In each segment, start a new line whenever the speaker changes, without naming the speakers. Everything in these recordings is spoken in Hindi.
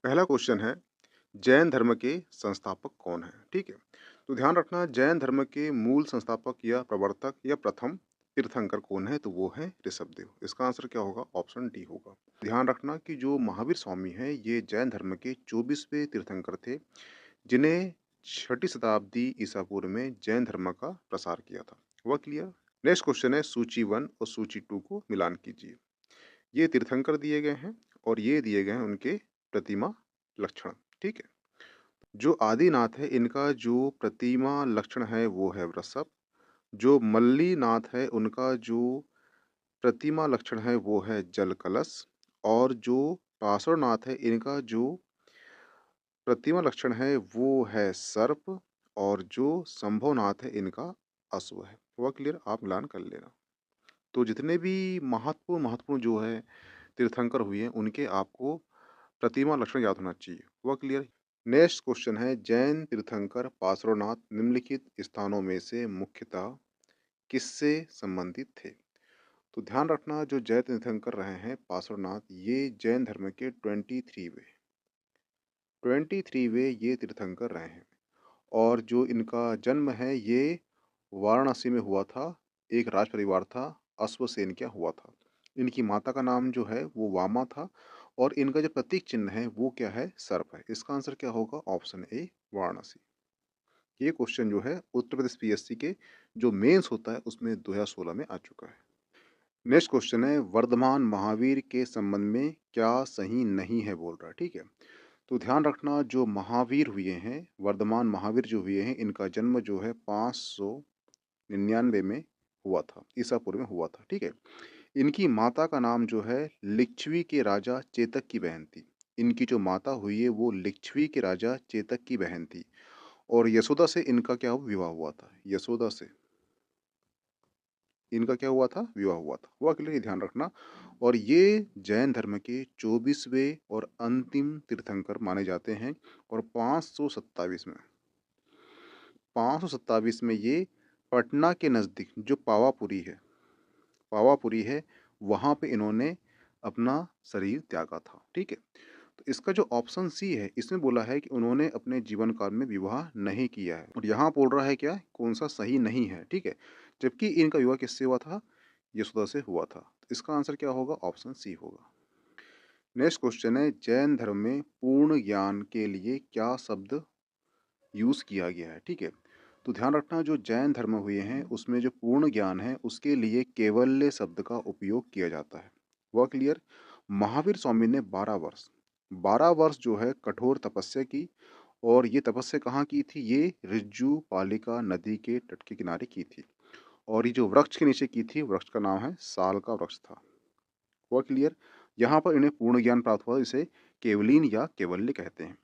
पहला क्वेश्चन है, जैन धर्म के संस्थापक कौन हैं? ठीक है। तो ध्यान रखना, जैन धर्म के मूल संस्थापक या प्रवर्तक या प्रथम तीर्थंकर कौन है? तो वो है ऋषभदेव। इसका आंसर क्या होगा? ऑप्शन डी होगा। ध्यान रखना कि जो महावीर स्वामी है ये जैन धर्म के 24वें तीर्थंकर थे, जिन्हें छठी शताब्दी ईसा पूर्व में जैन धर्म का प्रसार किया था। वह क्लियर? नेक्स्ट क्वेश्चन है, सूची 1 और सूची 2 को मिलान कीजिए। ये तीर्थंकर दिए गए हैं और ये दिए गए हैं उनके प्रतिमा लक्षण। ठीक है। जो आदिनाथ है इनका जो प्रतिमा लक्षण है वो है वृषभ। जो मल्लीनाथ है उनका जो प्रतिमा लक्षण है वो है जल कलश। और जो पार्श्वनाथ है इनका जो प्रतिमा लक्षण है वो है सर्प। और जो संभवनाथ है इनका अश्व है। वह क्लियर? आप मिलान कर लेना। तो जितने भी महत्वपूर्ण महत्वपूर्ण जो है तीर्थंकर हुए हैं उनके आपको प्रतिमा लक्षण याद होना चाहिए। वह क्लियर? नेक्स्ट क्वेश्चन है, जैन तीर्थंकर पार्श्वनाथ निम्नलिखित स्थानों में से मुख्यतः किससे संबंधित थे? तो ध्यान रखना, जो जैन तीर्थंकर रहे हैं पार्श्वनाथ ये जैन धर्म के 23वे ये तीर्थंकर रहे हैं। और जो इनका जन्म है ये वाराणसी में हुआ था। एक राज परिवार था, अश्वसेन क्या हुआ था। इनकी माता का नाम जो है वो वामा था। और इनका जो प्रतीक चिन्ह है वो क्या है? सर्प है। इसका आंसर क्या होगा? Option A Varanasi. ये क्वेश्चन जो है उत्तर प्रदेश पीएससी के जो मेंस होता है उसमें 2016 में आ चुका है। नेक्स्ट क्वेश्चन है, वर्धमान महावीर के संबंध में क्या सही नहीं है बोल रहा है। ठीक है। तो ध्यान रखना, जो महावीर हुए हैं, वर्धमान महावीर जो हुए हैं, इनका जन्म जो है 599 में हुआ था, ईसा पूर्व में हुआ था। ठीक है। इनकी माता का नाम जो है लिच्छवी के राजा चेतक की बहन थी। इनकी जो माता हुई है वो लिच्छवी के राजा चेतक की बहन थी। और यशोदा से इनका क्या विवाह हुआ था? यशोदा से इनका क्या हुआ था? विवाह हुआ था। हुआ के लिए ध्यान रखना। और ये जैन धर्म के 24वें और अंतिम तीर्थंकर माने जाते हैं। और 527 में ये पटना के नज़दीक जो पावापुरी है वहाँ पे इन्होंने अपना शरीर त्यागा था। ठीक है। तो इसका जो ऑप्शन सी है इसमें बोला है कि उन्होंने अपने जीवन काल में विवाह नहीं किया है, और यहाँ बोल रहा है क्या, कौन सा सही नहीं है। ठीक है। जबकि इनका विवाह किससे हुआ था? यशोदा से हुआ था। तो इसका आंसर क्या होगा? ऑप्शन सी होगा। नेक्स्ट क्वेश्चन है, जैन धर्म में पूर्ण ज्ञान के लिए क्या शब्द यूज किया गया है? ठीक है। तो ध्यान रखना, जो जैन धर्म हुए हैं उसमें जो पूर्ण ज्ञान है उसके लिए केवल्य शब्द का उपयोग किया जाता है। वह क्लियर? महावीर स्वामी ने 12 वर्ष जो है कठोर तपस्या की। और ये तपस्या कहाँ की थी? ये रिज्जू पालिका नदी के तट के किनारे की थी। और ये जो वृक्ष के नीचे की थी, वृक्ष का नाम है साल का वृक्ष था। वह क्लियर? यहाँ पर इन्हें पूर्ण ज्ञान प्राप्त हुआ, इसे केवलीन या केवल्य कहते हैं।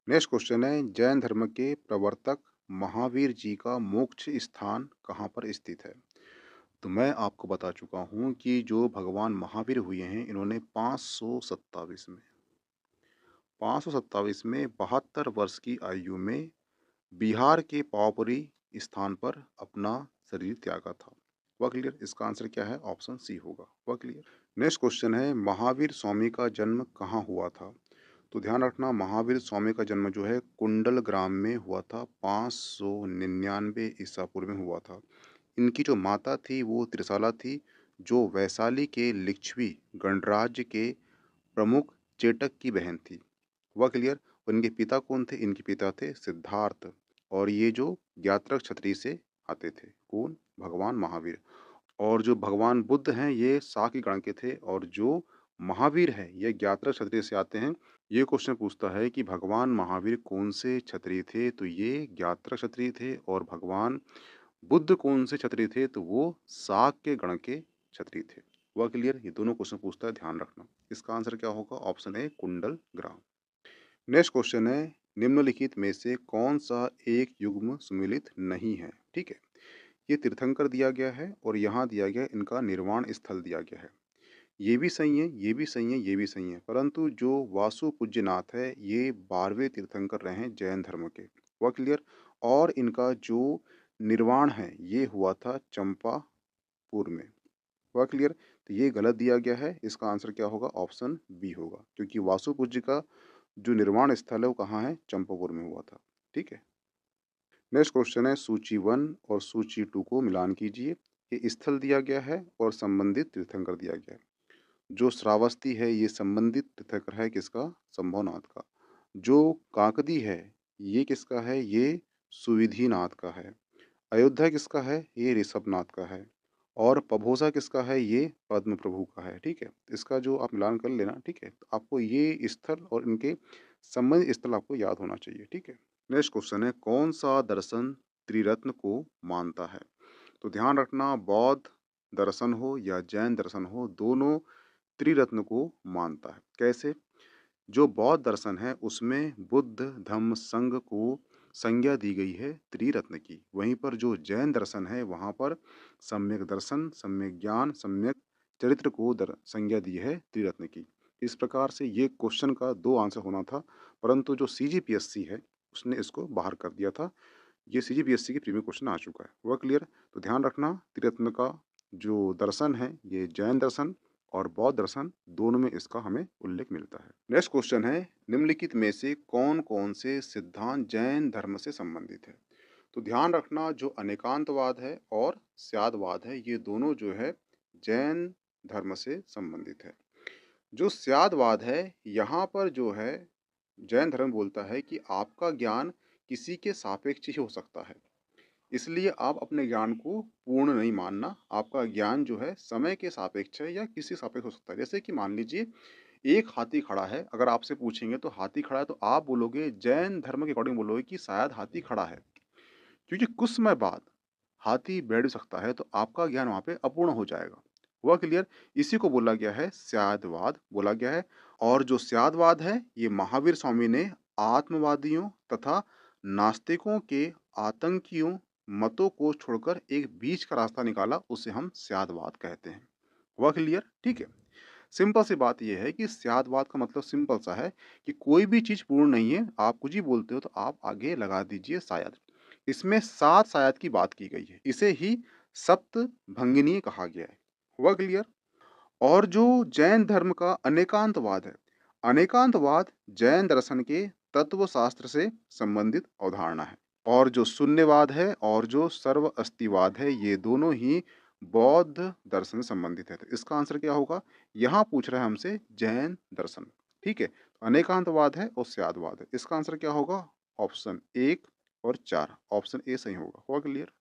नेक्स्ट क्वेश्चन है, जैन धर्म के प्रवर्तक महावीर जी का मोक्ष स्थान कहाँ पर स्थित है? तो मैं आपको बता चुका हूँ कि जो भगवान महावीर हुए हैं इन्होंने 527 में 72 वर्ष की आयु में बिहार के पावापुरी स्थान पर अपना शरीर त्यागा था। वह क्लियर? इसका आंसर क्या है? ऑप्शन सी होगा। वह क्लियर? नेक्स्ट क्वेश्चन है, महावीर स्वामी का जन्म कहाँ हुआ था? तो ध्यान रखना, महावीर स्वामी का जन्म जो है कुंडल ग्राम में हुआ था। 599 ईसा पूर्व में हुआ था। इनकी जो माता थी वो त्रिशाला थी, जो वैशाली के लिच्छवी गणराज्य के प्रमुख चेटक की बहन थी। वह क्लियर? और इनके पिता कौन थे? इनके पिता थे सिद्धार्थ। और ये जो ज्ञात्रक क्षत्रिय से आते थे। कौन? भगवान महावीर। और जो भगवान बुद्ध हैं ये शाक्य गण के थे। और जो महावीर है ये ज्ञात्रक क्षत्रिय से आते हैं। ये क्वेश्चन पूछता है कि भगवान महावीर कौन से क्षत्रिय थे? तो ये ज्ञात्रक क्षत्रिय थे। और भगवान बुद्ध कौन से क्षत्रिय थे? तो वो शाक्य गण के क्षत्रिय थे। वह क्लियर? ये दोनों क्वेश्चन पूछता है, ध्यान रखना। इसका आंसर क्या होगा? ऑप्शन ए कुंडल ग्राम। नेक्स्ट क्वेश्चन है, निम्नलिखित में से कौन सा एक युग्म सुमिलित नहीं है? ठीक है। ये तीर्थंकर दिया गया है और यहाँ दिया गया इनका निर्वाण स्थल दिया गया है। ये भी सही है, ये भी सही है, ये भी सही है। परंतु जो वासु पूज्यनाथ है ये 12वें तीर्थंकर रहे हैं जैन धर्म के। वह क्लियर? और इनका जो निर्वाण है ये हुआ था चंपापुर में। वह क्लियर? तो ये गलत दिया गया है। इसका आंसर क्या होगा? ऑप्शन बी होगा, क्योंकि वासु पूज्य का जो निर्माण स्थल है वो कहाँ है? चंपापुर में हुआ था। ठीक है। नेक्स्ट क्वेश्चन है सूची 1 और सूची 2 को मिलान कीजिए। ये स्थल दिया गया है और संबंधित तीर्थंकर दिया गया है। जो श्रावस्ती है ये संबंधित तीर्थंकर है किसका? शंभुनाथ का। जो काकदी है ये किसका है? ये सुविधिनाथ का है। अयोध्या किसका है? ये ऋषभनाथ का है। और पभोसा किसका है? ये पद्म प्रभु का है। ठीक है। इसका जो आप मिलान कर लेना, ठीक है, तो आपको ये स्थल और इनके संबंधित स्थल आपको याद होना चाहिए। ठीक है। नेक्स्ट क्वेश्चन है कौन सा दर्शन त्रिरत्न को मानता है? तो ध्यान रखना बौद्ध दर्शन हो या जैन दर्शन हो, दोनों त्रिरत्न को मानता है। कैसे? जो बौद्ध दर्शन है उसमें बुद्ध धम्म संघ को संज्ञा दी गई है त्रिरत्न की। वहीं पर जो जैन दर्शन है वहाँ पर सम्यक दर्शन, सम्यक ज्ञान, सम्यक चरित्र को संज्ञा दी है त्रिरत्न की। इस प्रकार से ये क्वेश्चन का दो आंसर होना था, परंतु जो CGPSC है उसने इसको बाहर कर दिया था। ये CGPSC के प्रीवियस क्वेश्चन आ चुका है। वह क्लियर? तो ध्यान रखना त्रिरत्न का जो दर्शन है ये जैन दर्शन और बौद्ध दर्शन दोनों में इसका हमें उल्लेख मिलता है। नेक्स्ट क्वेश्चन है निम्नलिखित में से कौन कौन से सिद्धांत जैन धर्म से संबंधित है? तो ध्यान रखना जो अनेकांतवाद है और स्यादवाद है ये दोनों जो है जैन धर्म से संबंधित है। जो स्यादवाद है यहाँ पर जो है जैन धर्म बोलता है कि आपका ज्ञान किसी के सापेक्ष ही हो सकता है, इसलिए आप अपने ज्ञान को पूर्ण नहीं मानना। आपका ज्ञान जो है समय के सापेक्ष है या किसी सापेक्ष हो सकता है। जैसे कि मान लीजिए एक हाथी खड़ा है, अगर आपसे पूछेंगे तो हाथी खड़ा है तो आप बोलोगे जैन धर्म के अकॉर्डिंग बोलोगे कि शायद हाथी खड़ा है, क्योंकि कुछ समय बाद हाथी बैठ सकता है, तो आपका ज्ञान वहाँ पे अपूर्ण हो जाएगा। हुआ क्लियर? इसी को बोला गया है स्यादवाद बोला गया है। और जो स्यादवाद है ये महावीर स्वामी ने आत्मवादियों तथा नास्तिकों के आतंकियों मतों को छोड़कर एक बीच का रास्ता निकाला, उसे हम स्यादवाद कहते हैं। हुआ क्लियर? ठीक है। सिंपल सी बात यह है कि स्यादवाद का मतलब सिंपल सा है कि कोई भी चीज पूर्ण नहीं है, आप कुछ ही बोलते हो तो आप आगे लगा दीजिए शायद। इसमें सात शायद की बात की गई है, इसे ही सप्त भंगिनी कहा गया है। हुआ क्लियर? और जो जैन धर्म का अनेकांतवाद है, अनेकांतवाद जैन दर्शन के तत्व शास्त्र से संबंधित अवधारणा है। और जो शून्यवाद है और जो सर्व अस्तिवाद है ये दोनों ही बौद्ध दर्शन से संबंधित है। तो इसका आंसर क्या होगा? यहाँ पूछ रहा है हमसे जैन दर्शन। ठीक है। अनेकांतवाद है और स्यादवाद है, इसका आंसर क्या होगा? ऑप्शन 1 और 4, ऑप्शन ए सही होगा। हुआ क्लियर?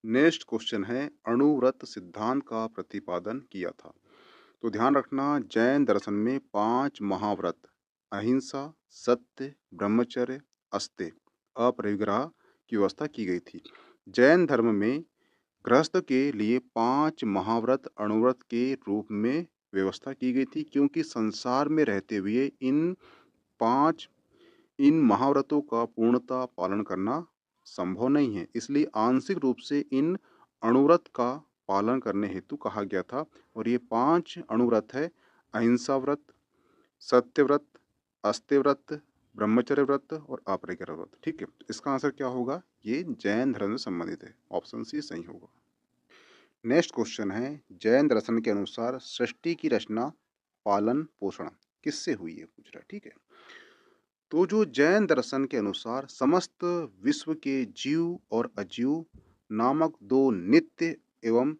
नेक्स्ट क्वेश्चन है अणुव्रत सिद्धांत का प्रतिपादन किया था। तो ध्यान रखना जैन दर्शन में 5 महाव्रत अहिंसा, सत्य, ब्रह्मचर्य, अस्त्य, अपरिग्रह की व्यवस्था की गई थी। जैन धर्म में गृहस्थ के लिए 5 महाव्रत अणुव्रत के रूप में व्यवस्था की गई थी, क्योंकि संसार में रहते हुए पांच इन महाव्रतों का पूर्णता पालन करना संभव नहीं है, इसलिए आंशिक रूप से इन अणुव्रत का पालन करने हेतु कहा गया था। और ये 5 अणुव्रत है अहिंसा व्रत, सत्यव्रत, अस्त्यव्रत, ब्रह्मचर्य व्रत और अपरिग्रह व्रत। ठीक है। इसका आंसर क्या होगा? ये जैन धर्म से संबंधित है, ऑप्शन सी सही होगा। नेक्स्ट क्वेश्चन है जैन दर्शन के अनुसार सृष्टि की रचना पालन पोषण किससे हुई है, पूछ रहा है। ठीक है। तो जो जैन दर्शन के अनुसार समस्त विश्व के जीव और अजीव नामक दो नित्य एवं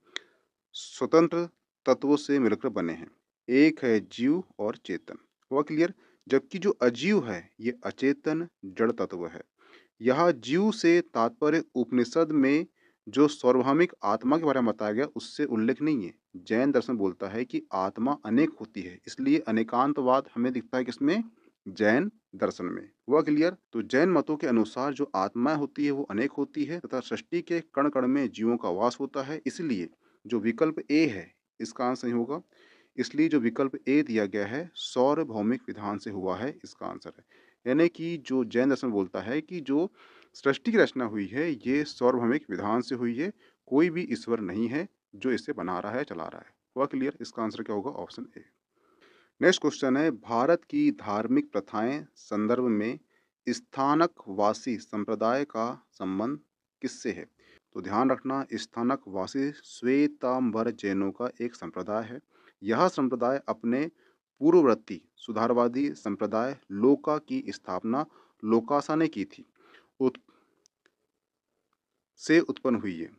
स्वतंत्र तत्वों से मिलकर बने हैं। एक है जीव और चेतन। हुआ क्लियर? जबकि जो अजीव है ये अचेतन जड़ तत्व है। यह जीव से तात्पर्य उपनिषद में जो सार्वभौमिक आत्मा के बारे में बताया गया उससे उल्लेख नहीं है। जैन दर्शन बोलता है कि आत्मा अनेक होती है, इसलिए अनेकांतवाद हमें दिखता है किसमें? जैन दर्शन में। हुआ क्लियर? तो जैन मतों के अनुसार जो आत्माएं होती है वो अनेक होती है तथा सृष्टि के कण कण में जीवों का वास होता है, इसलिए जो विकल्प ए है इसका आंसर नहीं होगा। इसलिए जो विकल्प ए दिया गया है सार्वभौमिक विधान से हुआ है, इसका आंसर है। यानी कि जो जैन दर्शन बोलता है कि जो सृष्टि की रचना हुई है ये सार्वभौमिक विधान से हुई है, कोई भी ईश्वर नहीं है जो इसे बना रहा है चला रहा है। हुआ क्लियर? इसका आंसर क्या होगा? Option A. नेक्स्ट क्वेश्चन है भारत की धार्मिक प्रथाएं संदर्भ में स्थानक वासी संप्रदाय का संबंध किससे है? तो ध्यान रखना स्थानक वासी श्वेतांबर जैनों का एक संप्रदाय है। यह संप्रदाय अपने पूर्ववर्ती सुधारवादी संप्रदाय लोका की स्थापना लोकासा ने की थी। उत, से उत्पन्न हुई है।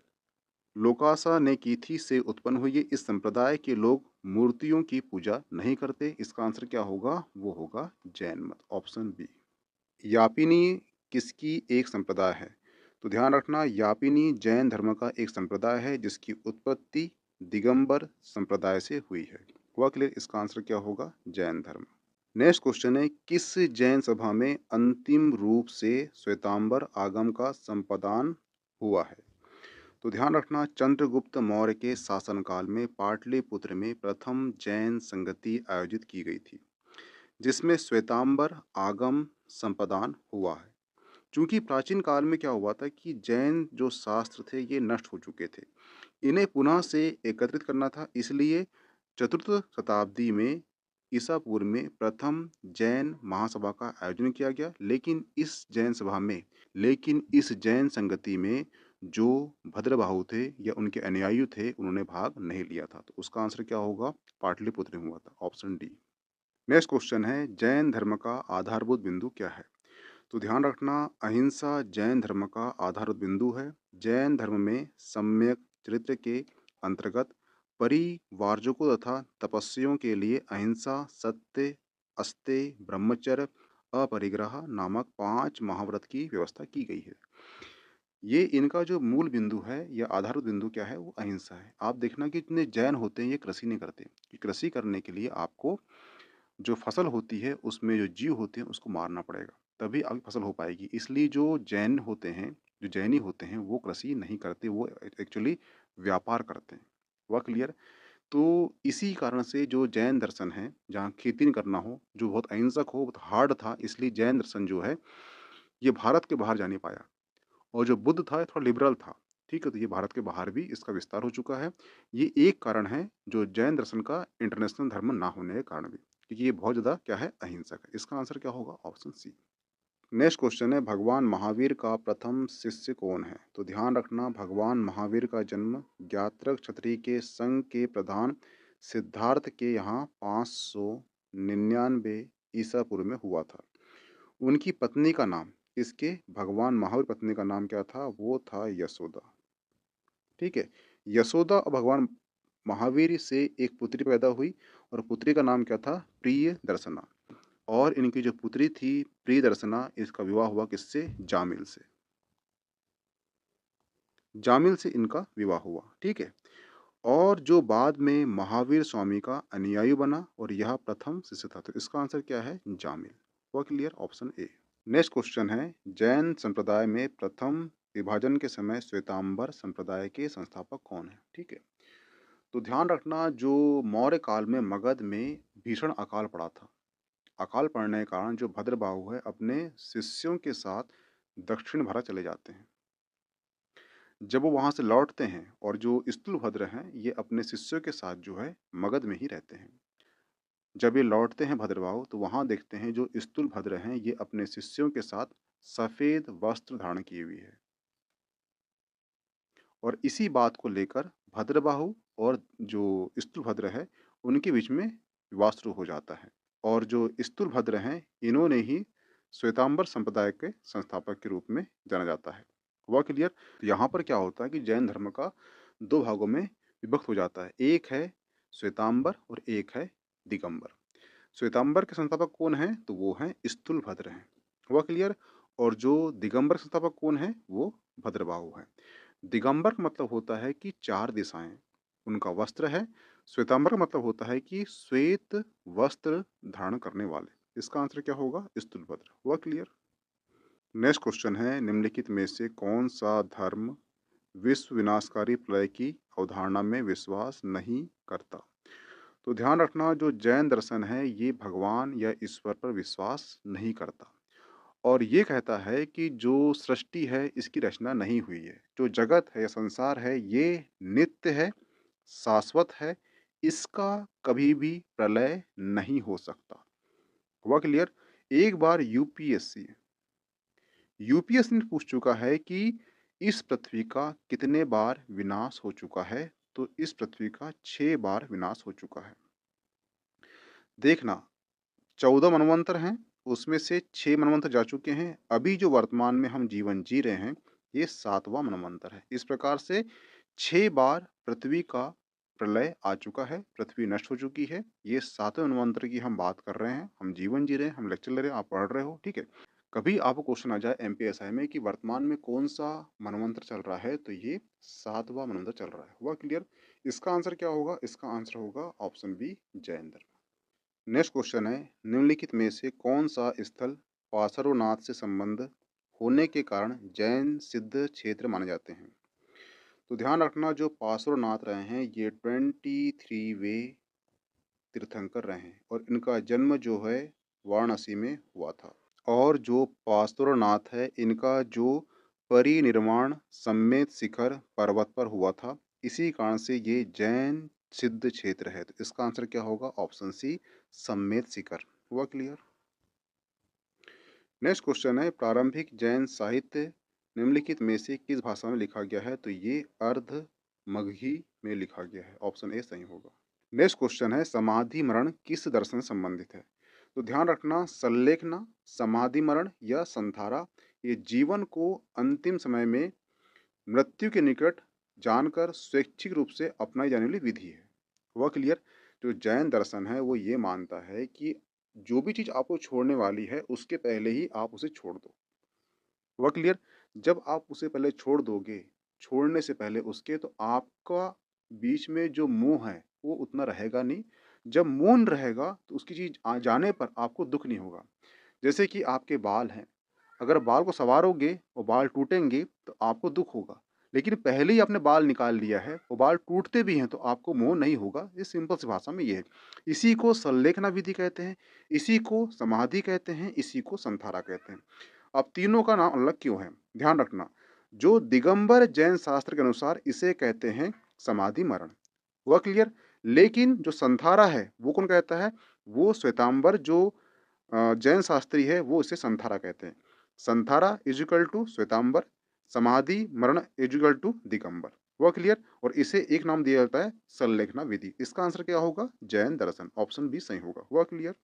लोकासा ने की थी से उत्पन्न हुई है। इस संप्रदाय के लोग मूर्तियों की पूजा नहीं करते। इसका आंसर क्या होगा? वो होगा जैन मत, ऑप्शन बी। यापिनी किसकी एक संप्रदाय है? तो ध्यान रखना, यापिनी जैन धर्म का एक संप्रदाय है जिसकी उत्पत्ति दिगंबर संप्रदाय से हुई है। हुआ क्लियर? इसका आंसर क्या होगा? जैन धर्म। नेक्स्ट क्वेश्चन है, किस जैन सभा में अंतिम रूप से श्वेतांबर आगम का संपादन हुआ है? तो ध्यान रखना, चंद्रगुप्त मौर्य के शासनकाल में पाटलिपुत्र में प्रथम जैन संगति आयोजित की गई थी जिसमें श्वेतांबर आगम संपादन हुआ है। क्योंकि प्राचीन काल में क्या हुआ था कि जैन जो शास्त्र थे ये नष्ट हो चुके थे, इन्हें पुनः से एकत्रित करना था, इसलिए चतुर्थ शताब्दी में ईसा पूर्व में प्रथम जैन महासभा का आयोजन किया गया। लेकिन इस जैन संगति में जो भद्रबाहु थे या उनके अनुयायी थे उन्होंने भाग नहीं लिया था। तो उसका आंसर क्या होगा? पाटलिपुत्र में हुआ था, ऑप्शन डी। नेक्स्ट क्वेश्चन है, जैन धर्म का आधारभूत बिंदु क्या है? तो ध्यान रखना, अहिंसा जैन धर्म का आधारभूत बिंदु है। जैन धर्म में सम्यक चरित्र के अंतर्गत परिवारजकों तथा तपस्वियों के लिए अहिंसा, सत्य, अस्तेय, ब्रह्मचर्य, अपरिग्रह नामक 5 महाव्रत की व्यवस्था की गई है। ये इनका जो मूल बिंदु है या आधारभूत बिंदु क्या है? वो अहिंसा है। आप देखना कि जितने जैन होते हैं ये कृषि नहीं करते, कि कृषि करने के लिए आपको जो फसल होती है उसमें जो जीव होते हैं उसको मारना पड़ेगा, तभी आगे फसल हो पाएगी। इसलिए जो जैन होते हैं, जो जैनी होते हैं, वो कृषि नहीं करते, वो एक्चुअली व्यापार करते हैं। वह क्लियर? तो इसी कारण से जो जैन दर्शन है, जहाँ खेती नहीं करना हो, जो बहुत अहिंसक हो, बहुत हार्ड था, इसलिए जैन दर्शन जो है ये भारत के बाहर जा नहीं पाया। और जो बुद्ध था ये थोड़ा लिबरल था, ठीक है, तो ये भारत के बाहर भी इसका विस्तार हो चुका है। ये एक कारण है जो जैन दर्शन का इंटरनेशनल धर्म ना होने के कारण भी, क्योंकि ये बहुत ज़्यादा क्या है? अहिंसक है। इसका आंसर क्या होगा? Option C. नेक्स्ट क्वेश्चन है, भगवान महावीर का प्रथम शिष्य कौन है? तो ध्यान रखना, भगवान महावीर का जन्म ज्ञात्रक क्षत्रिय के संघ के प्रधान सिद्धार्थ के यहाँ 599 ईसा पूर्व में हुआ था। उनकी पत्नी का नाम, इसके भगवान महावीर पत्नी का नाम क्या था? वो था यशोदा। ठीक है, यशोदा और भगवान महावीर से एक पुत्री पैदा हुई और पुत्री का नाम क्या था? प्रिय दर्शना। और इनकी जो पुत्री थी प्रिय दर्शना, इसका विवाह हुआ किससे? जामिल से। जामिल से इनका विवाह हुआ, ठीक है। और जो बाद में महावीर स्वामी का अनुयायी बना और यह प्रथम शिष्य था। तो इसका आंसर क्या है? जामिल। हुआ clear? Option A. Next question है, जैन संप्रदाय में प्रथम विभाजन के समय श्वेतांबर संप्रदाय के संस्थापक कौन है? ठीक है, तो ध्यान रखना, जो मौर्य काल में मगध में भीषण अकाल पड़ा था। अकाल पड़ने के कारण जो भद्रबाहु है अपने शिष्यों के साथ दक्षिण भारत चले जाते हैं। जब वो वहाँ से लौटते हैं और जो स्थूलभद्र हैं ये अपने शिष्यों के साथ जो है मगध में ही रहते हैं। जब ये लौटते हैं भद्रबाहु तो वहाँ देखते हैं जो स्थूलभद्र हैं ये अपने शिष्यों के साथ सफ़ेद वस्त्र धारण किए हुए है। और इसी बात को लेकर भद्रबाहु और जो स्थूलभद्र है उनके बीच में विवाद शुरू हो जाता है। और जो स्थूलभद्र हैं इन्होंने ही श्वेतांबर संप्रदाय के संस्थापक के रूप में जाना जाता है। हुआ क्लियर? तो यहाँ पर क्या होता है कि जैन धर्म का दो भागों में विभक्त हो जाता है, एक है श्वेतांबर और एक है दिगंबर। श्वेतांबर के संस्थापक कौन हैं? तो वो हैं स्थूलभद्र हैं। हुआ क्लियर? और जो दिगंबर संस्थापक कौन है? वो भद्रबाहु हैं। दिगंबर का मतलब होता है कि 4 दिशाएं उनका वस्त्र है। श्वेतांबर का मतलब होता है कि श्वेत वस्त्र धारण करने वाले। इसका आंसर क्या होगा? स्थूलभद्र। हुआ क्लियर? नेक्स्ट क्वेश्चन है, निम्नलिखित में से कौन सा धर्म विश्व विनाशकारी प्रलय की अवधारणा में विश्वास नहीं करता? तो ध्यान रखना, जो जैन दर्शन है ये भगवान या ईश्वर पर विश्वास नहीं करता और ये कहता है कि जो सृष्टि है इसकी रचना नहीं हुई है, जो जगत है या संसार है ये नित्य है, शाश्वत है, इसका कभी भी प्रलय नहीं हो सकता। हुआ क्लियर? एक बार यूपीएससी ने पूछ चुका है कि इस पृथ्वी का कितने बार विनाश हो चुका है? तो इस पृथ्वी का 6 बार विनाश हो चुका है। देखना 14 मनवंतर हैं, उसमें से 6 मनवंतर जा चुके हैं। अभी जो वर्तमान में हम जीवन जी रहे हैं, ये 7वाँ मनवंतर है। इस प्रकार से 6 बार पृथ्वी का प्रलय आ चुका है, पृथ्वी नष्ट हो चुकी है। ये 7वें मनवंतर की हम बात कर रहे हैं, हम जीवन जी रहे हैं, हम लेक्चर ले रहे हैं, आप पढ़ रहे हो, ठीक है? कभी आपको क्वेश्चन आ जाए एमपीएसआई में कि वर्तमान में कौन-सा मनवंतर चल रहा है, तो ये 7वाँ मनवंतर चल रहा है। हुआ क्लियर? इसका आंसर क्या होगा? इसका आंसर होगा ऑप्शन बी जैन धर्म। नेक्स्ट क्वेश्चन है निम्नलिखित में से कौन सा स्थल पार्श्वनाथ से संबंध होने के कारण जैन सिद्ध क्षेत्र माने जाते हैं? तो ध्यान रखना जो पार्श्वनाथ रहे हैं ये 23 वे तीर्थंकर रहे हैं और इनका जन्म जो है वाराणसी में हुआ था। और जो पार्श्वनाथ है इनका जो परिनिर्वाण सम्मेत शिखर पर्वत पर हुआ था, इसी कारण से ये जैन सिद्ध क्षेत्र है। तो इसका आंसर क्या होगा? ऑप्शन सी सम्मेत शिखर। हुआ क्लियर? नेक्स्ट क्वेश्चन है प्रारंभिक जैन साहित्य निम्नलिखित में से किस भाषा में लिखा गया है? तो ये अर्ध मगही में लिखा गया है। ऑप्शन ए सही होगा। नेक्स्ट क्वेश्चन है समाधि मरण किस दर्शन से संबंधित है? तो ध्यान रखना सल्लेखना, समाधि मरण या संधारा ये जीवन को अंतिम समय में मृत्यु के निकट जानकर स्वैच्छिक रूप से अपनाई जाने वाली विधि है। वह क्लियर? जो जैन दर्शन है वो ये मानता है कि जो भी चीज आपको छोड़ने वाली है उसके पहले ही आप उसे छोड़ दो। वह क्लियर? जब आप उसे पहले छोड़ दोगे, छोड़ने से पहले उसके, तो आपका बीच में जो मोह है वो उतना रहेगा नहीं। जब मौन रहेगा तो उसकी चीज आ जाने पर आपको दुख नहीं होगा। जैसे कि आपके बाल हैं, अगर बाल को संवारोगे और बाल टूटेंगे तो आपको दुख होगा। लेकिन पहले ही आपने बाल निकाल लिया है, वो बाल टूटते भी हैं तो आपको मोह नहीं होगा। ये सिंपल सी भाषा में ये है। इसी को संलेखना विधि कहते हैं, इसी को समाधि कहते हैं, इसी को संथारा कहते हैं। अब तीनों का नाम अलग क्यों है? ध्यान रखना जो दिगंबर जैन शास्त्र के अनुसार इसे कहते हैं समाधि मरण। हुआ क्लियर? लेकिन जो संथारा है वो कौन कहता है? वो श्वेतांबर जो जैन शास्त्री है वो इसे संथारा कहते हैं। संथारा इजिकल टू श्वेतांबर, समाधि मरण इजिकल टू दिगंबर। हुआ क्लियर? और इसे एक नाम दिया जाता है संलेखना विधि। इसका आंसर क्या होगा? जैन दर्शन। ऑप्शन बी सही होगा। हुआ क्लियर?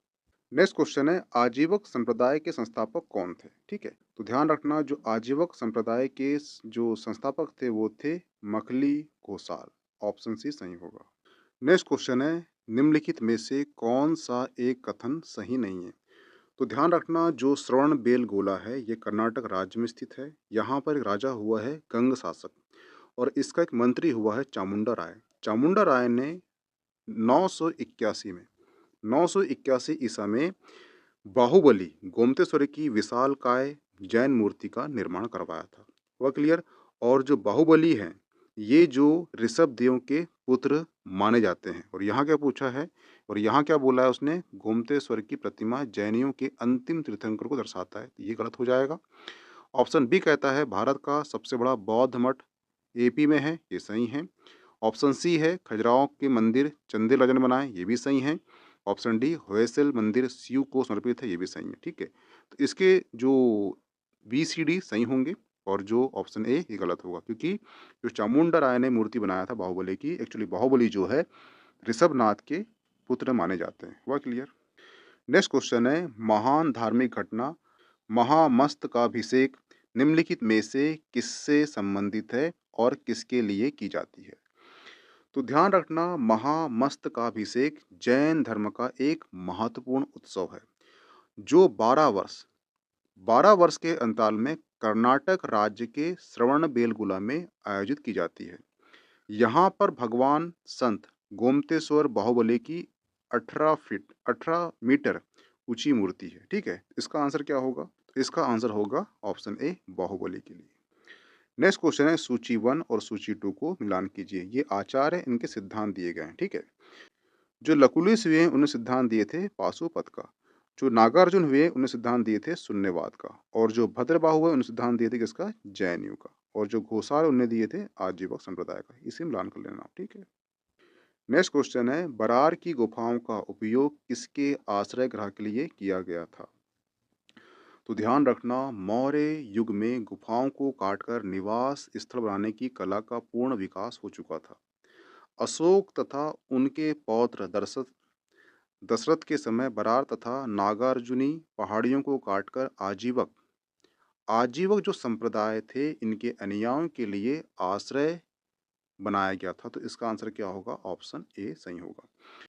नेक्स्ट क्वेश्चन है आजीवक संप्रदाय के संस्थापक कौन थे? ठीक है, तो ध्यान रखना जो आजीवक संप्रदाय के जो संस्थापक थे वो थे मखली घोषाल। ऑप्शन सी सही होगा। नेक्स्ट क्वेश्चन है निम्नलिखित में से कौन सा एक कथन सही नहीं है? तो ध्यान रखना जो श्रवण बेलगोला है ये कर्नाटक राज्य में स्थित है। यहाँ पर एक राजा हुआ है गंग शासक और इसका एक मंत्री हुआ है चामुंडा राय। चामुंडा राय ने 981 में 981 ईसा में बाहुबली गोमतेश्वर की विशालकाय जैन मूर्ति का निर्माण करवाया था। वह क्लियर? और जो बाहुबली हैं ये जो ऋषभ देव के पुत्र माने जाते हैं। और यहाँ क्या पूछा है और यहाँ क्या बोला है उसने? गोमतेश्वर की प्रतिमा जैनियों के अंतिम तीर्थंकर को दर्शाता है। ये गलत हो जाएगा। ऑप्शन बी कहता है भारत का सबसे बड़ा बौद्ध मठ एपी में है। ये सही है। ऑप्शन सी है खजुराहो के मंदिर चंदेल राजा ने बनाए। ये भी सही है। ऑप्शन डी होयसल मंदिर शिव को समर्पित है। ये भी सही है। ठीक है, तो इसके जो बी सी डी सही होंगे और जो ऑप्शन ए ये गलत होगा क्योंकि जो चामुंडा राय ने मूर्ति बनाया था बाहुबली की, एक्चुअली बाहुबली जो है ऋषभनाथ के पुत्र माने जाते हैं। हुआ क्लियर? नेक्स्ट क्वेश्चन है महान धार्मिक घटना महामस्तकाभिषेक निम्नलिखित में से किससे संबंधित है और किसके लिए की जाती है? तो ध्यान रखना महामस्तकाभिषेक जैन धर्म का एक महत्वपूर्ण उत्सव है जो 12 वर्ष के अंतराल में कर्नाटक राज्य के श्रवणबेलगोला में आयोजित की जाती है। यहाँ पर भगवान संत गोमतेश्वर बाहुबली की 18 मीटर ऊंची मूर्ति है। ठीक है, इसका आंसर क्या होगा? इसका आंसर होगा ऑप्शन ए बाहुबली के लिए। नेक्स्ट क्वेश्चन है सूची 1 और सूची 2 को मिलान कीजिए। ये आचार है, इनके सिद्धांत दिए गए हैं। ठीक है, जो लकुलिस हुए उन्हें सिद्धांत दिए थे पाशुपत का, जो नागार्जुन हुए उन्हें सिद्धांत दिए थे शून्यवाद का, और जो भद्रबाहु हुए उन्हें सिद्धांत दिए थे किसका? जैनियों का, और जो घोषाल उन्हें दिए थे आजीवक संप्रदाय का। इसे मिलान कर लेना। ठीक है, नेक्स्ट क्वेश्चन है बरार की गुफाओं का उपयोग किसके आश्रय गृह के लिए किया गया था? तो ध्यान रखना मौर्य युग में गुफाओं को काटकर निवास स्थल बनाने की कला का पूर्ण विकास हो चुका था। अशोक तथा उनके पौत्र दशरथ के समय बरार तथा नागार्जुनी पहाड़ियों को काटकर आजीवक आजीवक जो संप्रदाय थे इनके अनुयायियों के लिए आश्रय बनाया गया था। तो इसका आंसर क्या होगा? ऑप्शन ए सही होगा।